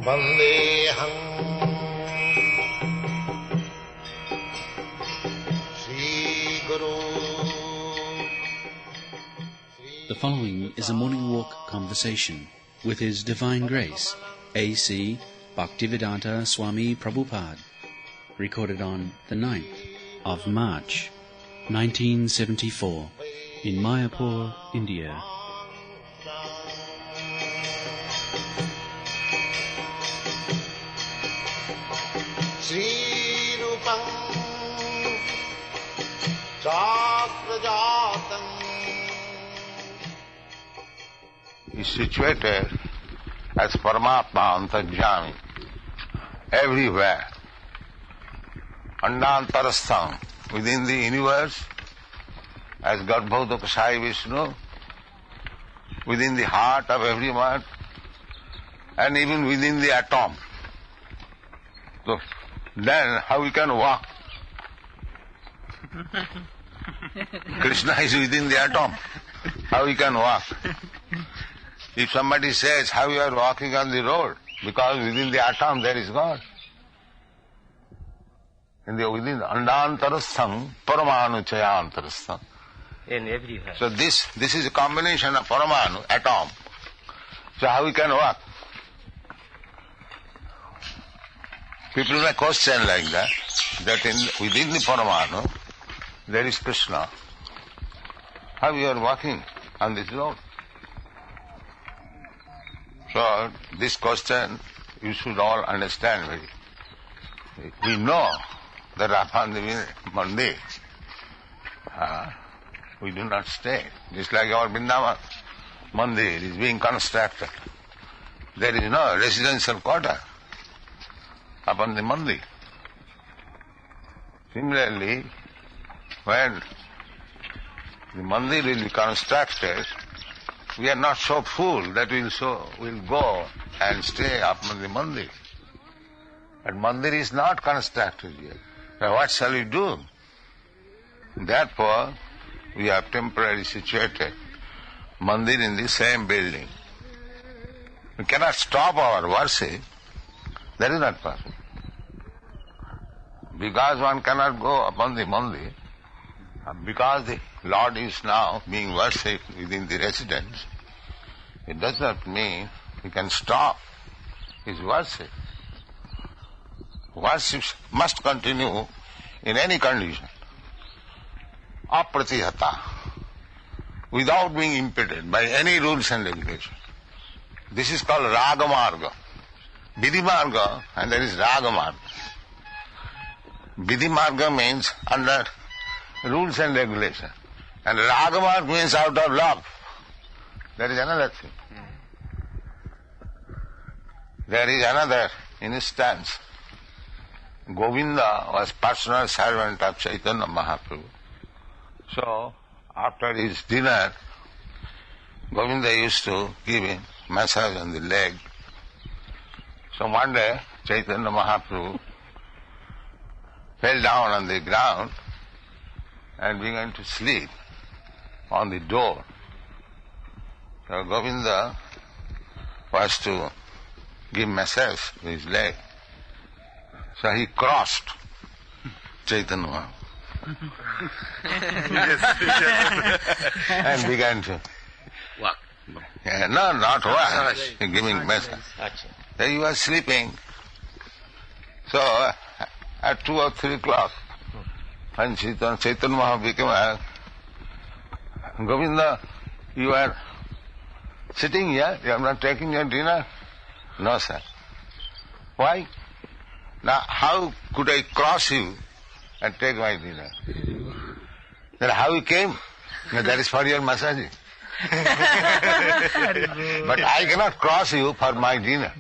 Vandeham Sri Guru. The following is a morning walk conversation with His Divine Grace, A.C. Bhaktivedanta Swami Prabhupada, recorded on the 9th of March, 1974, in Mayapur, India. Srila Chakrajatam is situated as Paramatma Antarjami everywhere. Andantarastham, within the universe, as Garbhodaka Sai Vishnu, within the heart of everyone, and even within the atom. So then how we can walk? Krishna is within the atom. How we can walk? If somebody says how you are walking on the road, because within the atom there is God. Within Andantarastham, Paramanu Chayantarastham. In everywhere. So this is a combination of Paramanu, atom. So how we can walk? People may question like that within the Paramanu there is Krishna. How you are walking on this road? So this question you should all understand very. We know that upon the Mandir we do not stay. Just like our Vrindavan Mandir is being constructed. There is no residential quarter upon the Mandir. Similarly, when the Mandir will be constructed, we are not so full that we'll go and stay upon the Mandir. But Mandir is not constructed yet. Now what shall we do? Therefore, we have temporarily situated Mandir in the same building. We cannot stop our worship. That is not possible. Because one cannot go upon the Mandir, because the Lord is now being worshipped within the residence, it does not mean he can stop his worship. Worship must continue in any condition, apratihata, without being impeded by any rules and regulations. This is called ragamarga. Vidhimarga, and there is ragamarga. Vidhimarga means under rules and regulations, and ragamarga means out of love. There is another thing. There is another instance. Govinda was personal servant of Chaitanya Mahaprabhu. So, after his dinner, Govinda used to give him massage on the leg. So one day, Chaitanya Mahaprabhu fell down on the ground and began to sleep on the door. So Govinda was to give massage to his leg. So he crossed Chaitanya and began to walk. No, not walk. Giving massage. So he was sleeping. So at 2 or 3 o'clock, when Chaitanya Mahaprabhu became Govinda, you are sitting here, you are not taking your dinner? No, sir. Why? Now, how could I cross you and take my dinner? Then how you came? Now, that is for your massage. But I cannot cross you for my dinner.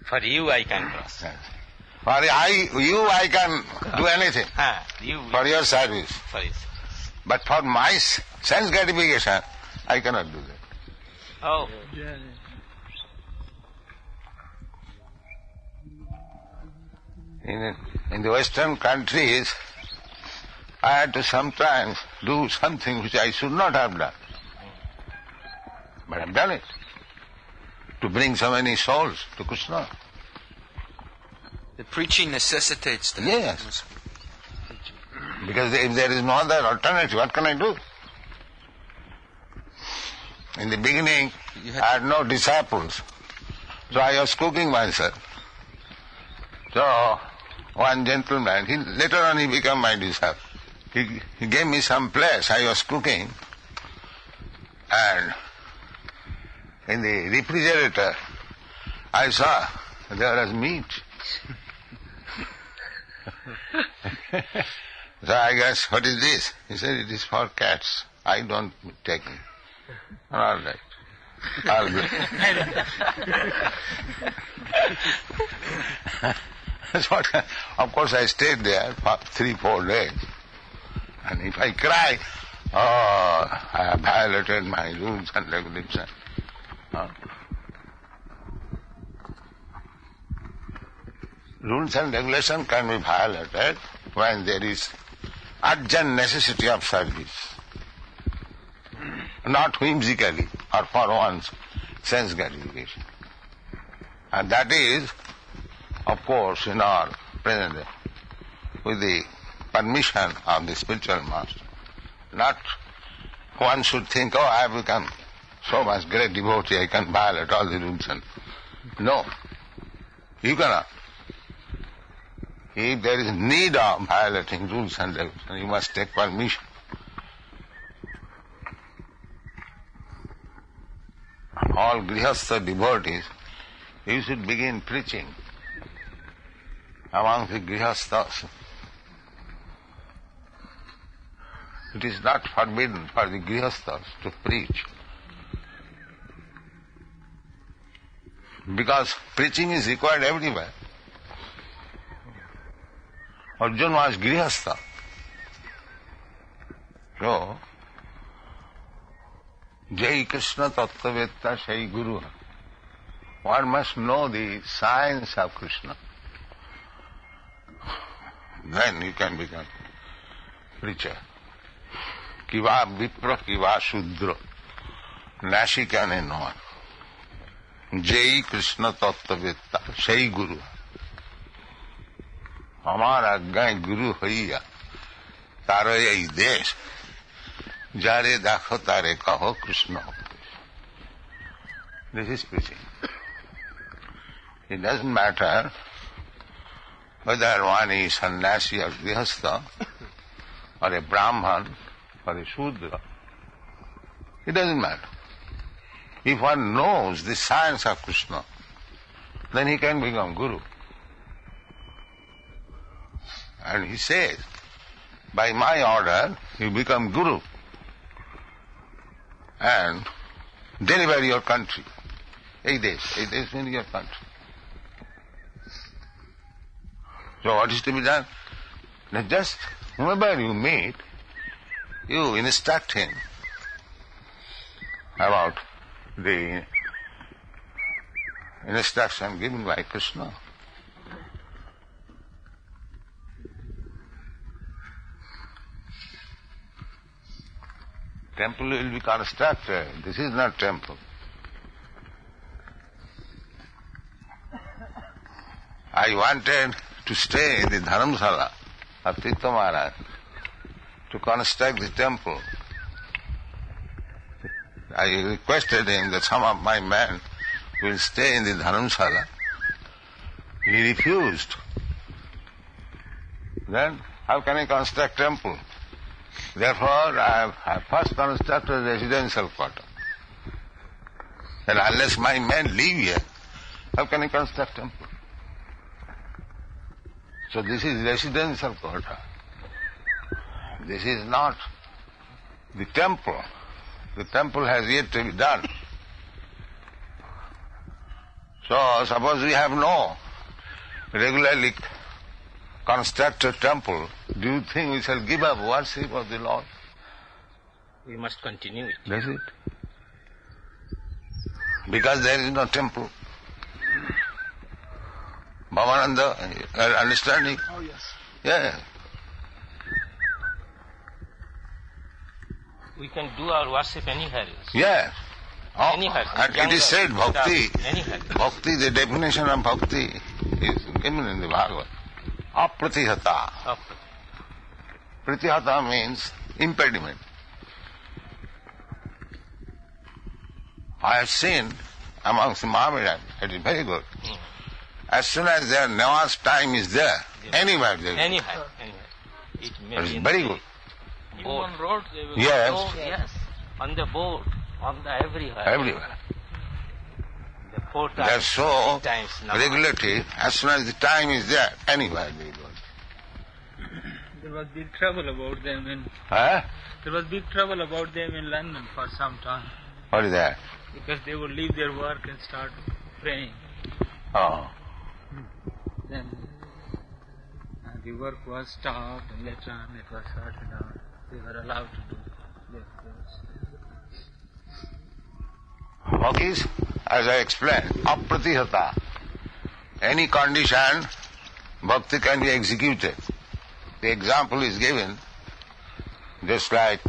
For you I can cross. For you I can do anything. For your service. But for my sense gratification, I cannot do that. Oh. In the Western countries, I had to sometimes do something which I should not have done. But I've done it to bring so many souls to Krishna. The preaching necessitates that. Yes. Because if there is no other alternative, what can I do? In the beginning, I had no disciples, so I was cooking myself. So, one gentleman, later on he became my disciple. He gave me some place, I was cooking, and in the refrigerator, I saw there was meat. So I asked, what is this? He said, it is for cats. I don't take it. All right. I'll go. That's what, of course I stayed there for 3-4 days. And if I cry, I have violated my rules and regulations. Rules and regulations can be violated when there is urgent necessity of service, not whimsically or for one's sense gratification. And that is, of course, in our present day, with the permission of the spiritual master. Not one should think, I have become so much great devotee, I can violate all the rules. No, you cannot. If there is need of violating rules and regulations, you must take permission. All grihastha devotees, you should begin preaching among the grihasthas. It is not forbidden for the grihasthas to preach, because preaching is required everywhere. Arjuna was grihastha. So, Jai Krishna Tattvavetta Shai Guru. One must know the science of Krishna. Then you can become preacher. Kiva Vipra, Kiva Shudra. Nashikane no one. Jai Krishna Tattvavetta Shai Guru. আমার আজ্ঞায় গুরু হইয়া তার এই দেশ যারে দেখো তারে কহ Krishna. This is preaching. It doesn't matter whether one is sannyasi or grihastha or a brahman or a shudra. It doesn't matter. If one knows the science of Krishna, then he can become guru. And he says, by my order, you become guru and deliver your country. Eight days means your country. So what is to be done? Now just whoever you meet, you instruct him about the instruction given by Krishna. Temple will be constructed. This is not temple. I wanted to stay in the Dharamsala of Tirtha Maharaj to construct the temple. I requested him that some of my men will stay in the Dharamsala. He refused. Then how can I construct temple? Therefore, I have first constructed a residential quarter. And unless my men live here, how can I construct temple? So this is residential quarter. This is not the temple. The temple has yet to be done. So suppose we have no regularly constructed temple, do you think we shall give up worship of the Lord? We must continue it. That's it. Because there is no temple. Bhavananda, understanding? Oh, yes. Yeah. We can do our worship anywhere else. Yes. Oh, Anywhere. and it is said bhakti. Anywhere. Bhakti, the definition of bhakti is given in the Bhagavad. Apratihata. Pratihata means impediment. I have seen amongst the Mahavirans, it is very good. As soon as their namaz time is there, anywhere they will. Anywhere. It may It is be in very the good. boat. On roads they will Yes. go. Yes. On the boat. On the everywhere. Everywhere. The 4 times. They are so 3 times now. regulative, as soon as the time is there, anywhere they go. There was big trouble about them in Huh? there was big trouble about them in London for some time What is that? because they would leave their work and start praying. Oh. Then the work was stopped and later on it was sorted out. They were allowed to do their prayers. Bhakti is, as I explained, apratihata. Any condition, bhakti can be executed. The example is given, just like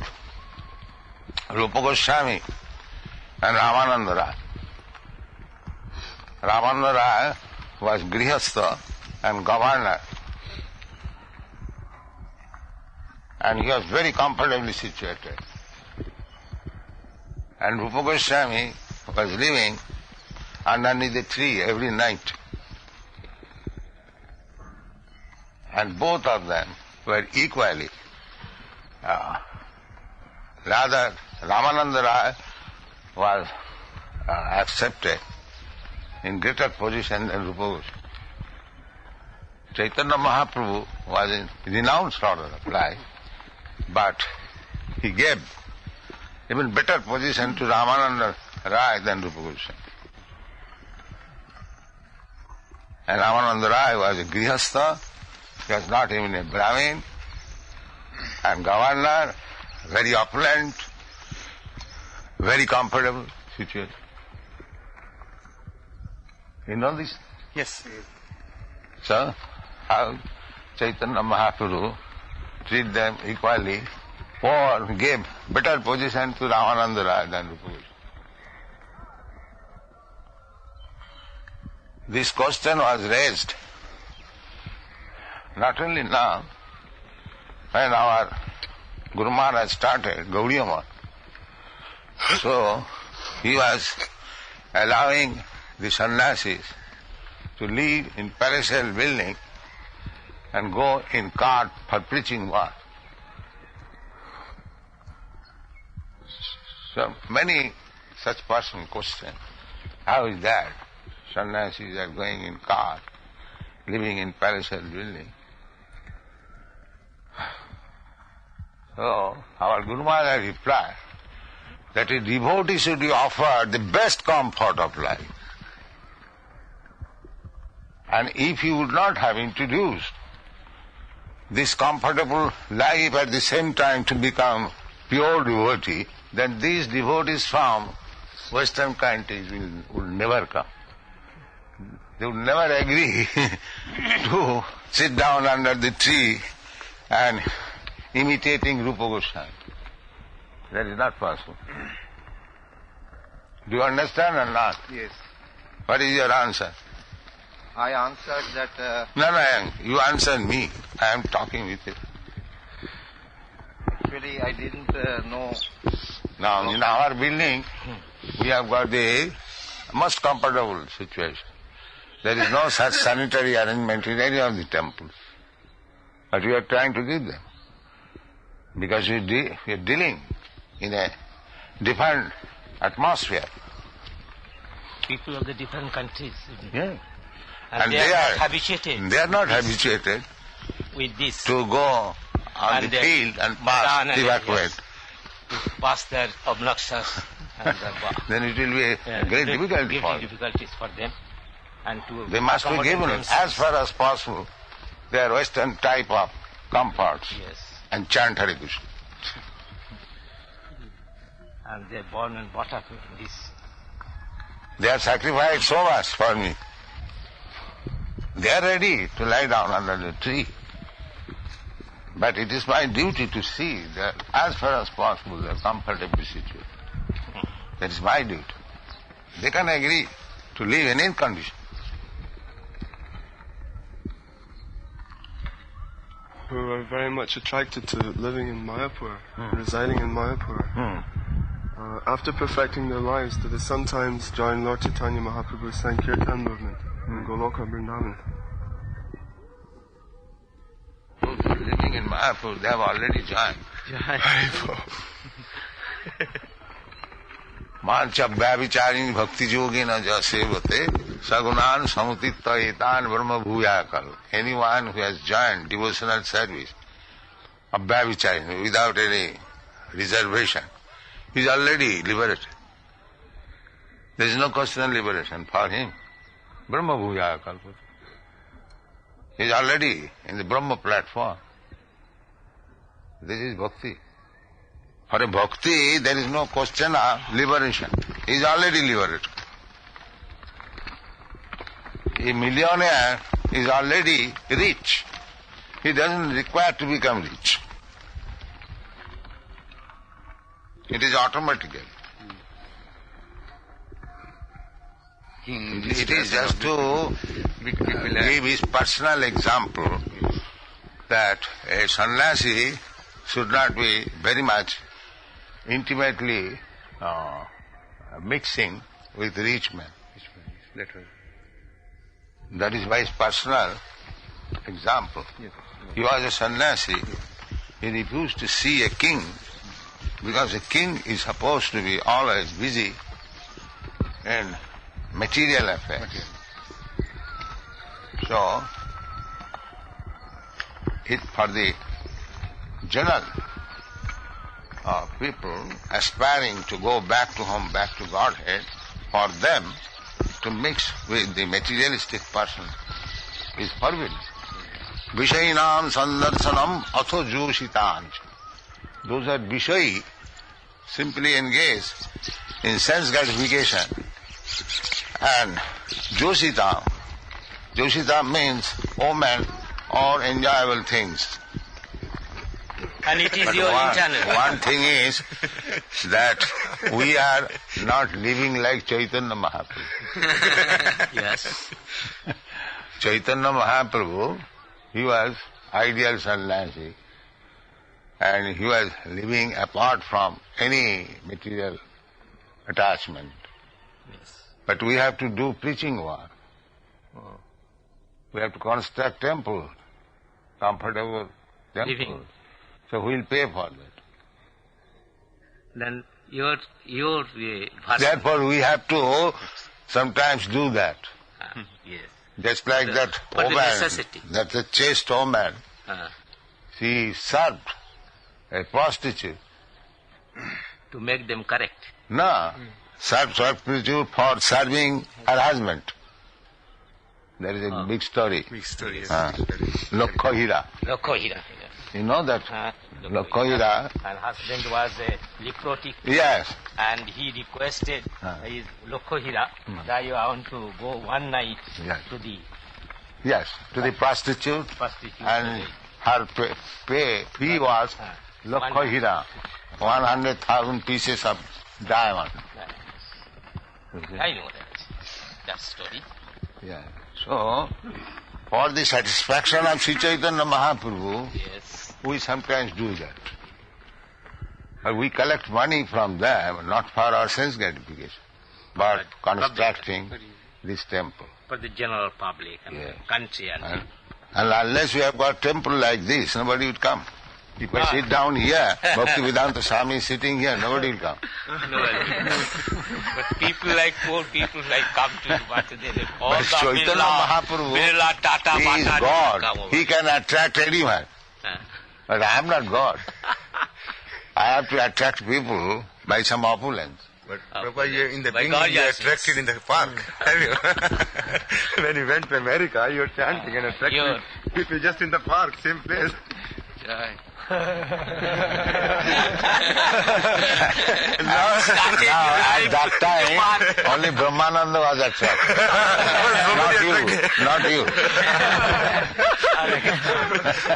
Rupa Goswami and Ramananda Rai. Ramananda Rai was grihastha and governor, and he was very comfortably situated. And Rupa Goswami was living underneath the tree every night. And both of them were equally. Rather, Ramananda Rai was accepted in greater position than Rupa Goswami. Chaitanya Mahaprabhu was in renounced order of life, but he gave even better position to Ramananda Rai than Rupa Goswami. And Ramananda Rai was a grihastha, he was not even a Brahmin, and governor, very opulent, very comfortable situation. You know this? Yes. So, how Chaitanya Mahaprabhu treat them equally or gave better position to Ramananda Rai than Rupa Goswami. This question was raised not only now, when our Guru Maharaj started Gaudiya Math. So, he was allowing the sannyasis to live in palatial building and go in cart for preaching work. So many such person question, how is that? Sannyasis are going in cart, living in palatial building. So our Guru Maharaj replied that a devotee should be offered the best comfort of life. And if he would not have introduced this comfortable life at the same time to become pure devotee, then these devotees from Western countries will never come. They would never agree to sit down under the tree and imitating Rupa Goswami. That is not possible. Do you understand or not? Yes. What is your answer? I answered that... No, you answer me. I am talking with you. Actually, I didn't know. Now, in our building, we have got the most comfortable situation. There is no such sanitary arrangement in any of the temples. But we are trying to give them. Because we are dealing in a different atmosphere. People of the different countries. Yeah. And they are not habituated. They are not habituated with this. to go on And the field and pass, evacuate. To pass their obnoxious and Then it will be a great difficulty for them. difficulties for them. And to They must be accommodate given, themselves. as far as possible, their Western type of comforts Yes. and chant Hare Krishna. And they are born and brought up in this. They have sacrificed so much for me. They are ready to lie down under the tree. But it is my duty to see that as far as possible they are comfortably situated. That is my duty. They can agree to live in any condition. Who are very much attracted to living in Mayapur, residing in Mayapur. After perfecting their lives, do they sometimes join Lord Chaitanya Mahaprabhu's Sankirtan movement in Goloka Vrindavan? Those who are living in Mayapur, they have already joined. Mancha Bhavicharini Bhakti Yogina Jasevate Sagunan Samutitta Etan Brahma Bhuyakal. Anyone who has joined devotional service of Bhavicharini without any reservation is already liberated. There is no question of liberation for him. Brahma Bhuyakal. He is already in the Brahma platform. This is bhakti. For a bhakti, there is no question of liberation. He is already liberated. A millionaire is already rich. He doesn't require to become rich. It is automatically. It is just to give his personal example that a sannyasi should not be very much intimately mixing with rich men. That is by his personal example. He was a sannyasi. He refused to see a king because a king is supposed to be always busy in material affairs. So, for the general people aspiring to go back to home, back to Godhead, for them to mix with the materialistic person is forbidden. Vishayinam sandarsanam atho joshitanch. Those are Vishayi, simply engaged in sense gratification. And Josita means omen or enjoyable things. And it is But your internal. one thing is that we are not living like Chaitanya Mahaprabhu. Yes. Chaitanya Mahaprabhu, he was ideal sannyasi and he was living apart from any material attachment. Yes. But we have to do preaching work. We have to construct temple, comfortable temple. Living. So we will pay for that. Then your version. Therefore we have to sometimes do that. Yes. Just like that for the woman, necessity. that a chaste woman, she served a prostitute. To make them correct. No, served prostitute for serving her husband. There is a big story. Big story. Lokkohira. Lokkohira. You know that? Lokkohira. And husband was a leprotic. Yes. And he requested his Lokkohira that you want to go one night to the Yes, to the prostitute. prostitute. And her fee was Lokkohira, 100,000 pieces of diamond. I know that story. Yeah. So, for the satisfaction of Sri Chaitanya Mahaprabhu, Yes. we sometimes do that. But we collect money from them, not for our sense gratification, but constructing this temple. For the general public and Yes. country And unless we have got temple like this, nobody would come. If I sit down here, Bhaktivedanta Swami is sitting here, nobody will come. But people like poor people like come to but they all But Chaitanya Mahaprabhu, Tata, he is Bata, God. come over. He can attract anyone. But I am not God. I have to attract people by some opulence. But Prabhupada, you- in the By beginning you gorgeous. attracted in the park. Have you? When you went to America, you were chanting and attracting people just in the park, same place. Now, at that time, only Brahmananda was attracted. Not you.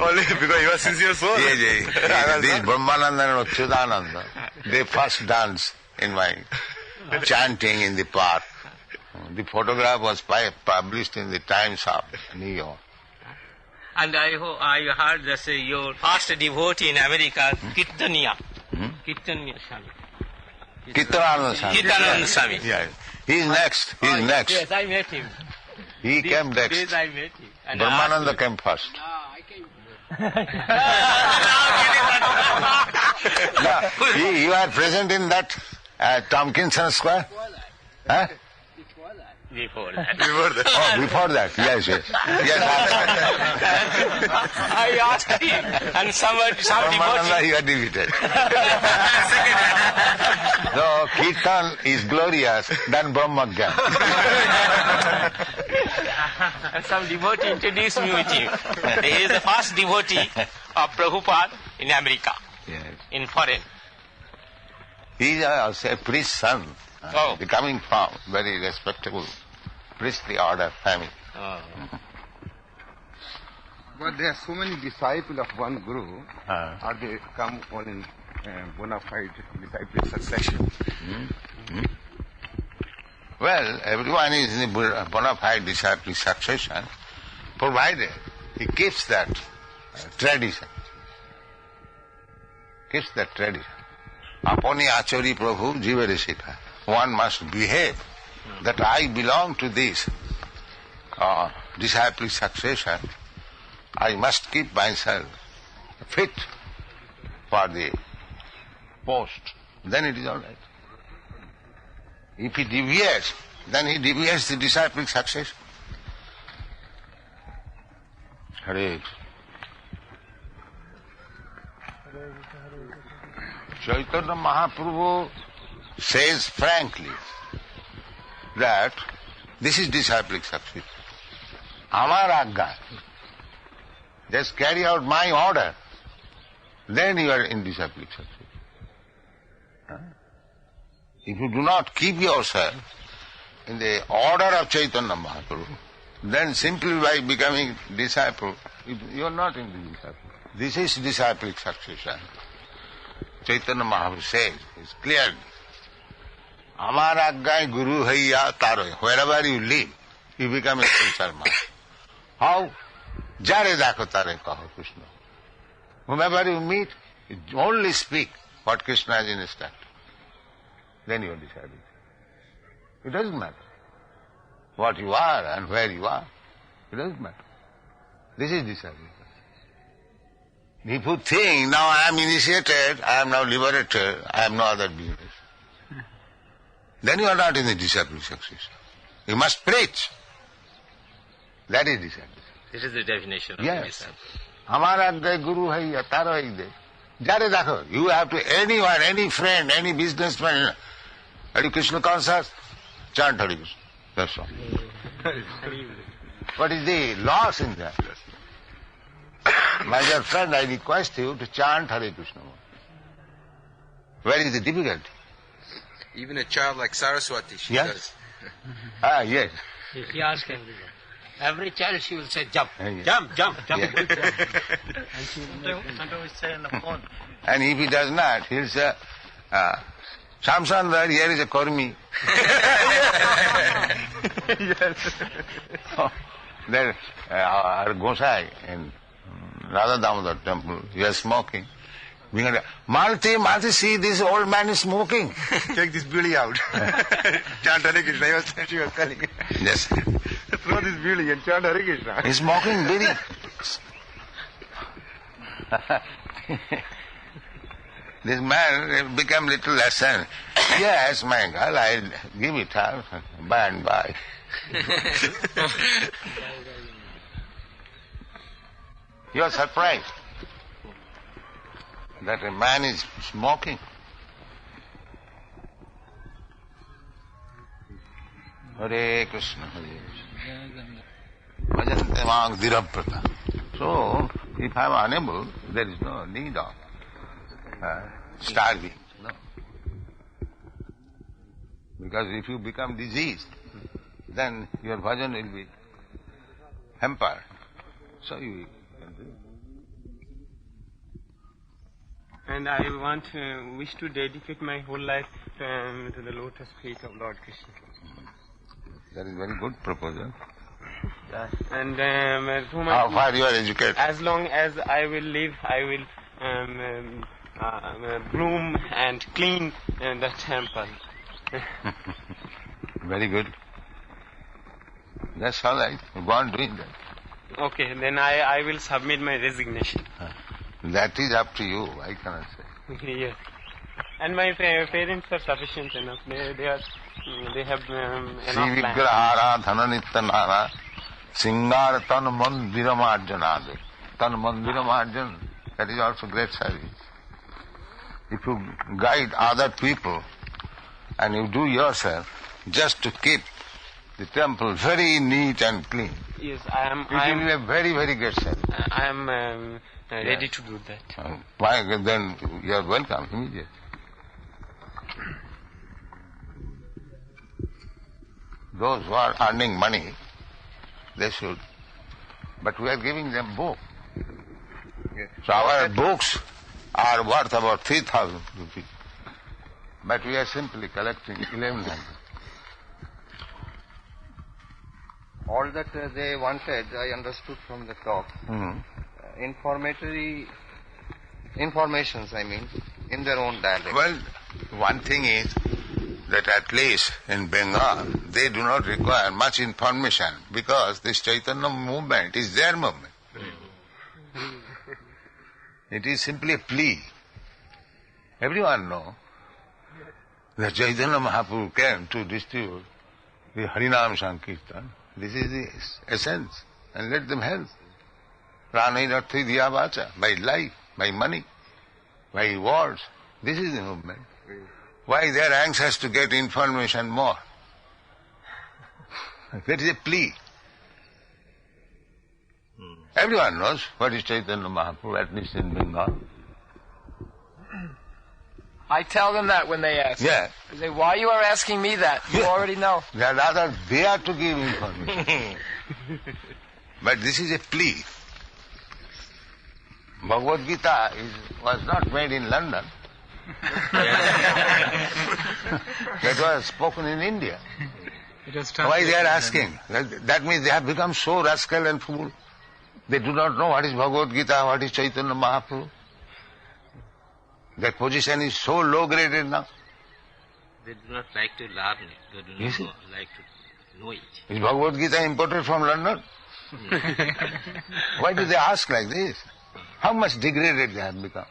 Only because you are sincere soul. This Brahmananda and Achyutananda, they first danced in my chanting in the park. The photograph was published in the Times of New York. And I heard that your first devotee in America, Kirtaniya. Kirtaniya Swami. Kirtanananda Swami. Kirtanananda Swami. Yeah. He's next. He's next. Yes, I met him. He came next. Days I met him. And Brahmananda came first. You are present in that Tompkinson Square? Huh? Before that. Oh, before that. Yes. Yes, I asked him, and some Brahmananda, devotee. you are defeated. No, Kirtan is glorious than Brahmagyan. And some devotee introduced me with him. He is the first devotee of Prabhupada in America, Yes. in foreign. He is also a priest's son, coming from very respectable priestly order family. But there are so many disciples of one guru, or they come all in bona fide disciple succession. Well, everyone is in a bona fide disciple succession, provided he keeps that tradition. Keeps that tradition. Apani achari prabhu jivere sikha. One must behave that I belong to this disciple succession. I must keep myself fit for the post. Then it is all right. If he deviates, then he deviates the disciple succession. Hare Chaitanya Mahaprabhu says frankly that this is disciplic success. Amar agga. Just carry out my order. Then you are in disciplic success. If you do not keep yourself in the order of Chaitanya Mahaprabhu, then simply by becoming disciple, you are not in the disciple. This is disciplic succession. Chaitanya Mahaprabhu says, it's clearly, Amar aggai guru haiya taroy. Wherever you live, you become a spiritual master. How? Jare dakho tare kaho Krishna. Whomever you meet, you only speak what Krishna has instructed. Then you are disciple. It doesn't matter what you are and where you are. It doesn't matter. This is disciple. If you think, now I am initiated, I am now liberated, I have no other business, then you are not in the disciple succession. You must preach. That is disciple. This is the definition of Yes. disciple. Hamara guru hai ya taro hai de. Jare dakho. You have to anyone, any friend, any businessman, Hare Krishna conscious, chant Hare Krishna. That's all. What is the loss in that? My dear friend, I request you to chant Hare Krishna. Where is the difficulty? Even a child like Saraswati, she Yes. does. Yes. If you ask every child, she will say jump, Yes. jump, jump, jump. Yes. And she will sometimes say on the phone. And if he does not, he'll say, Shamsandar, here is a Kurmi. So, there, our Gosai in Radha Damodar temple, he was smoking. Malti, see, this old man is smoking. Take this beauty out. Chant Hare Krishna. She was telling. Yes. Throw this beauty and chant Hare Krishna. He's smoking bidi. This man became little lesson. Yes, my girl, I'll give it her by and by. You are surprised that a man is smoking. Hare Krishna, Hare Krishna. Bhajante mang dhiraprata. So, if I am unable, there is no need of starving. No. Because if you become diseased, then your bhajan will be hampered. So you can do. and I wish to dedicate my whole life to the lotus feet of Lord Krishna. That is very good proposal. And through How far you are educated? as long as I will live, I will broom and clean the temple. Very good. That's all right. Go on doing that. Okay, then I will submit my resignation. That is up to you. I cannot say. Yes. And my parents are sufficient enough. They have enough Sri land. Vigrahara Dhananittanara Singar Tan Mandiramarjanade. Tan Mandiramarjan, that is also great service. If you guide other people and you do yourself just to keep the temple very neat and clean, Yes, I am. it will be a very, very great service. I am ready to do that. Why? Then you are welcome immediately. Those who are earning money, they should. But we are giving them book. So our books are worth about 3,000 rupees. But we are simply collecting 1,100. All that they wanted, I understood from the talk. Informations, I mean, in their own dialect. Well, one thing is that at least in Bengal, they do not require much information because this Chaitanya movement is their movement. It is simply a plea. Everyone knows that Chaitanya Mahaprabhu came to distribute the Harinam Sankirtan. This is the essence, and let them help. Pranayarthi diya vacha, by life, by money, by words. This is the movement. Why they are anxious to get information more? That is a plea. Everyone knows what is Chaitanya Mahaprabhu, at least in Bengal. I tell them that when they ask. Yeah. I say, why you are asking me that? You already know. They are rather there to give information. But this is a plea. Bhagavad Gita was not made in London. That was spoken in India. Why they are asking? That means they have become so rascal and fool. They do not know what is Bhagavad Gita, what is Chaitanya Mahaprabhu. Their position is so low graded now. They do not like to learn it. They do not like to know it. Is Bhagavad Gita imported from London? Why do they ask like this? How much degraded they have become?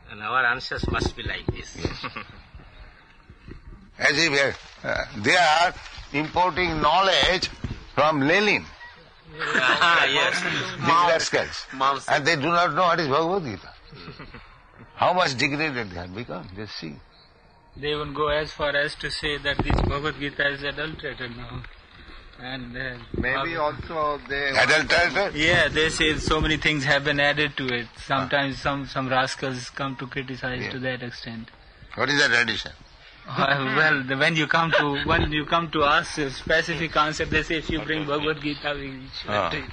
And our answers must be like this. As if they are importing knowledge from Lenin. Yes. These rascals. And they do not know what is Bhagavad Gita. How much degraded they have become, just see. They even go as far as to say that this Bhagavad Gita is adulterated now. And maybe also they... Adulterated? Yeah, they say so many things have been added to it. Sometimes some rascals come to criticize to that extent. What is that addition? Well, when you come to ask a specific answer, they say if you bring Bhagavad Gita, we should take.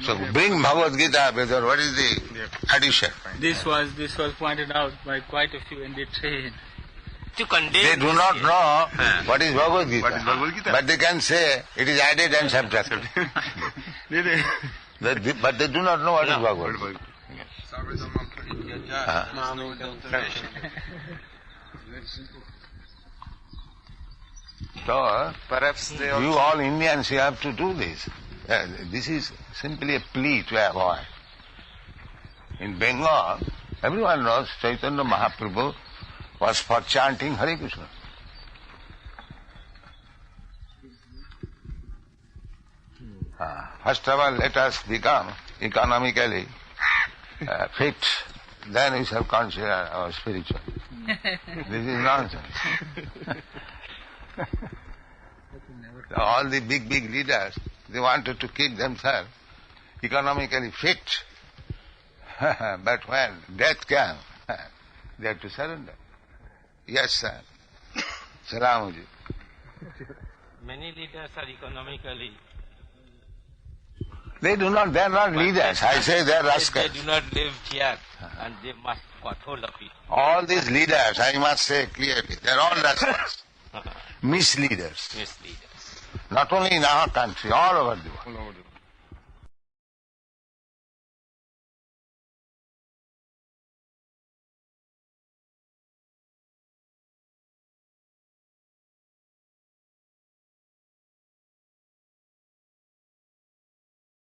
So bring Bhagavad Gita, brother. What is the addition? This was pointed out by quite a few in the train. To condemn They do not know what is Bhagavad Gita. But they can say it is added and subtracted. But they do not know what is Bhagavad Gita. So, Perhaps they you all Indians, you have to do this. This is simply a plea to avoid. In Bengal, everyone knows Chaitanya Mahaprabhu was for chanting Hare Krishna. First of all, let us become economically fit. Then we shall consider our spiritual. This is nonsense. All the big leaders, they wanted to keep themselves economically fit. But when death came, they had to surrender. Yes, sir. Salamuji. Many leaders are economically They are not leaders. I say they are rascals. They do not live here, and they must got hold of it. All these leaders, I must say clearly, they are all rascals. Misleaders. Misleaders. Not only in our country, all over the world.